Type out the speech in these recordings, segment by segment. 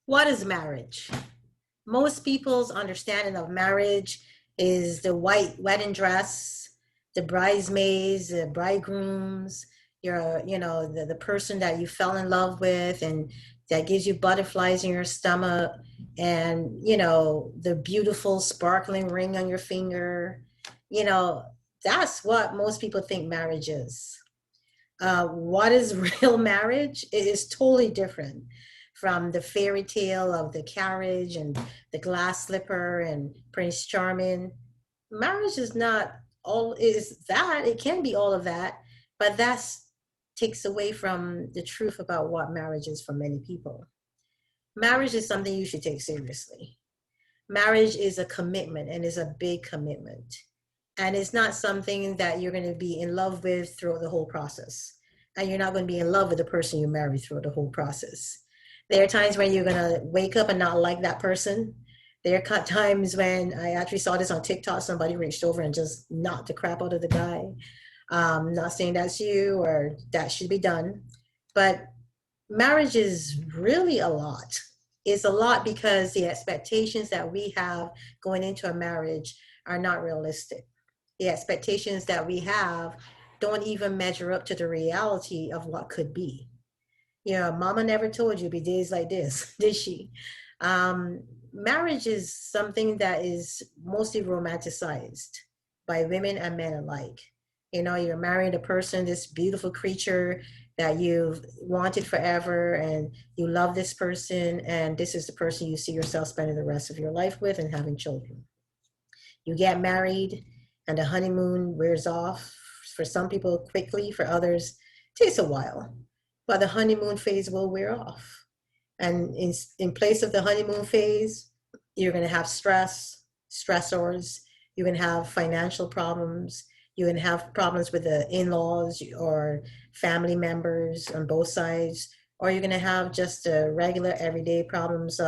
What is marriage? Most people's understanding of marriage is the white wedding dress, the bridesmaids, the bridegrooms, the person that you fell in love with and that gives you butterflies in your stomach, and, the beautiful sparkling ring on your finger. You know, that's what most people think marriage is. What is real marriage? It is totally different from the fairy tale of the carriage and the glass slipper and Prince Charming. Marriage is not all is that. It can be all of that, but that's takes away from the truth about what marriage is for many people. Marriage is something you should take seriously. Marriage is a commitment and is a big commitment. And it's not something that you're going to be in love with throughout the whole process. And you're not going to be in love with the person you marry throughout the whole process. There are times when you're going to wake up and not like that person. There are times when I actually saw this on TikTok, somebody reached over and just knocked the crap out of the guy. Not saying that's you or that should be done, but marriage is really a lot. It's a lot because the expectations that we have going into a marriage are not realistic. The expectations that we have don't even measure up to the reality of what could be. Mama never told you be days like this, did she? Marriage is something that is mostly romanticized by women and men alike. You're marrying a person, this beautiful creature that you've wanted forever, and you love this person, and this is the person you see yourself spending the rest of your life with and having children. You get married, and the honeymoon wears off. For some people, quickly. For others, it takes a while. But the honeymoon phase will wear off. And in place of the honeymoon phase, you're going to have stressors. You're going to have financial problems. You're going to have problems with the in-laws or family members on both sides. Or you're going to have just regular everyday problems,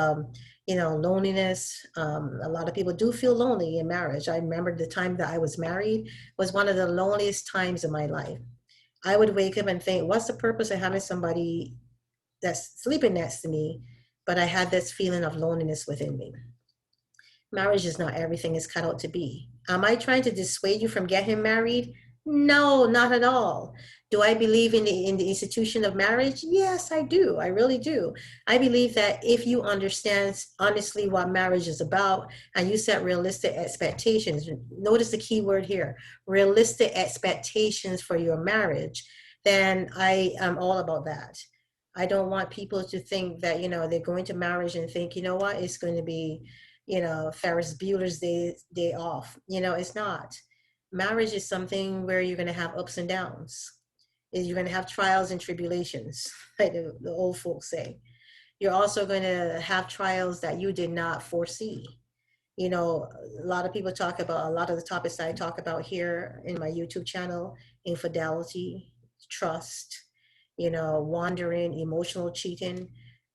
loneliness. A lot of people do feel lonely in marriage. I remember the time that I was married was one of the loneliest times of my life. I would wake up and think, what's the purpose of having somebody that's sleeping next to me? But I had this feeling of loneliness within me. Marriage is not everything it's cut out to be. Am I trying to dissuade you from getting married? No, not at all. Do I believe in the institution of marriage? Yes, I do. I really do. I believe that if you understand honestly what marriage is about and you set realistic expectations, notice the key word here, realistic expectations for your marriage, then I am all about that. I don't want people to think that, they're going to marriage and think, you know what, it's going to be, Ferris Bueller's day off. It's not. Marriage is something where you're going to have ups and downs. You're going to have trials and tribulations, like the old folks say. You're also going to have trials that you did not foresee. A lot of people talk about a lot of the topics that I talk about here in my YouTube channel: infidelity, trust, wandering, emotional cheating.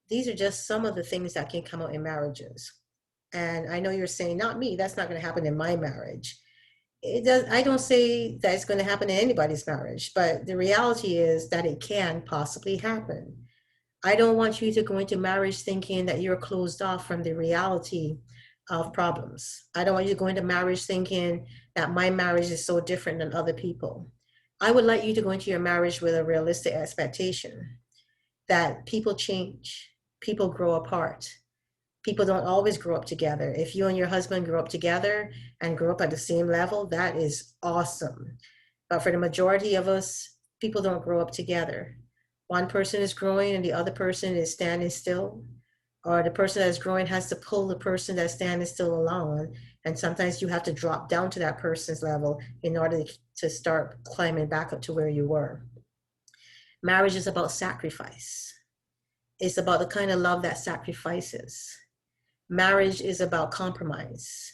These are just some of the things that can come out in marriages. And I know you're saying, not me, that's not going to happen in my marriage. It does. I don't say that it's going to happen in anybody's marriage, but the reality is that it can possibly happen. I don't want you to go into marriage thinking that you're closed off from the reality of problems. I don't want you to go into marriage thinking that my marriage is so different than other people. I would like you to go into your marriage with a realistic expectation that people change, people grow apart. People don't always grow up together. If you and your husband grow up together and grow up at the same level, that is awesome. But for the majority of us, people don't grow up together. One person is growing and the other person is standing still, or the person that's growing has to pull the person that's standing still along. And sometimes you have to drop down to that person's level in order to start climbing back up to where you were. Marriage is about sacrifice. It's about the kind of love that sacrifices. Marriage is about compromise,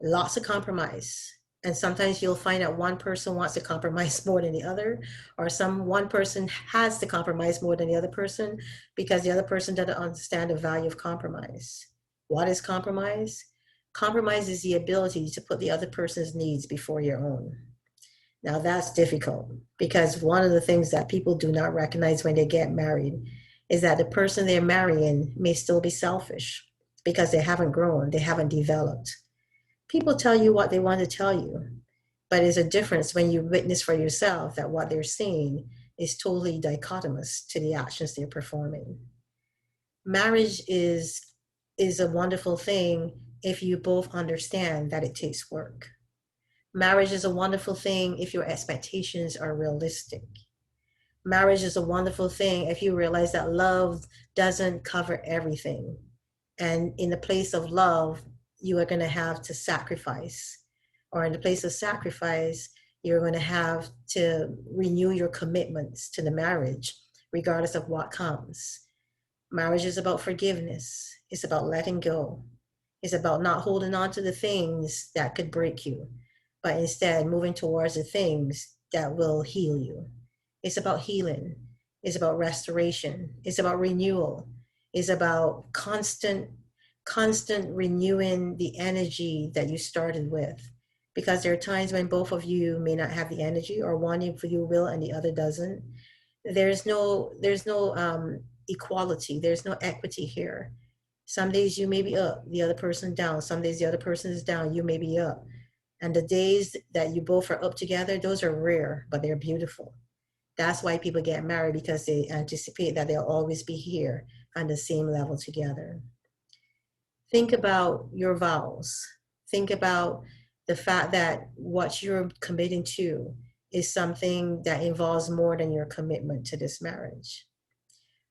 lots of compromise. And sometimes you'll find that one person wants to compromise more than the other, or one person has to compromise more than the other person because the other person doesn't understand the value of compromise. What is compromise? Compromise is the ability to put the other person's needs before your own. Now that's difficult because one of the things that people do not recognize when they get married is that the person they're marrying may still be selfish because they haven't grown, they haven't developed. People tell you what they want to tell you, but there's a difference when you witness for yourself that what they're saying is totally dichotomous to the actions they're performing. Marriage is a wonderful thing if you both understand that it takes work. Marriage is a wonderful thing if your expectations are realistic. Marriage is a wonderful thing if you realize that love doesn't cover everything. And in the place of love, you are going to have to sacrifice. Or in the place of sacrifice, you're going to have to renew your commitments to the marriage, regardless of what comes. Marriage is about forgiveness, it's about letting go, it's about not holding on to the things that could break you, but instead moving towards the things that will heal you. It's about healing. It's about restoration. It's about renewal. It's about constant renewing the energy that you started with. Because there are times when both of you may not have the energy, or one of you will and the other doesn't. There's no equality. There's no equity here. Some days you may be up, the other person down. Some days the other person is down, you may be up. And the days that you both are up together, those are rare, but they're beautiful. That's why people get married, because they anticipate that they'll always be here on the same level together. Think about your vows. Think about the fact that what you're committing to is something that involves more than your commitment to this marriage.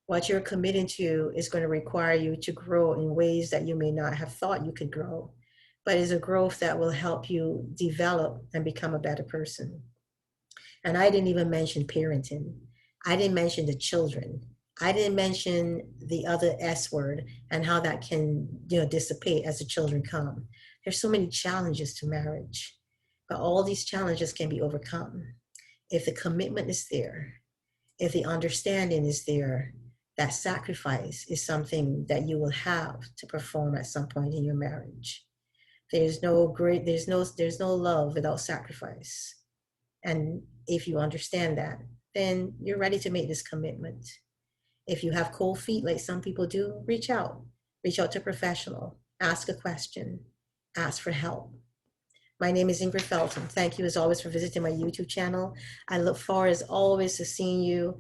What you're committing to is going to require you to grow in ways that you may not have thought you could grow, but is a growth that will help you develop and become a better person. And I didn't even mention parenting. I didn't mention the children. I didn't mention the other S word and how that can, dissipate as the children come. There's so many challenges to marriage, but all these challenges can be overcome if the commitment is there, if the understanding is there. That sacrifice is something that you will have to perform at some point in your marriage. There's no love without sacrifice. And if you understand that, then you're ready to make this commitment. If you have cold feet, like some people do, reach out. Reach out to a professional. Ask a question. Ask for help. My name is Ingrid Felton. Thank you as always for visiting my YouTube channel. I look forward as always to seeing you.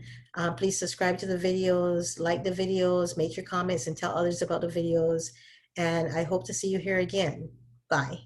Please subscribe to the videos, like the videos, make your comments and tell others about the videos. And I hope to see you here again. Bye.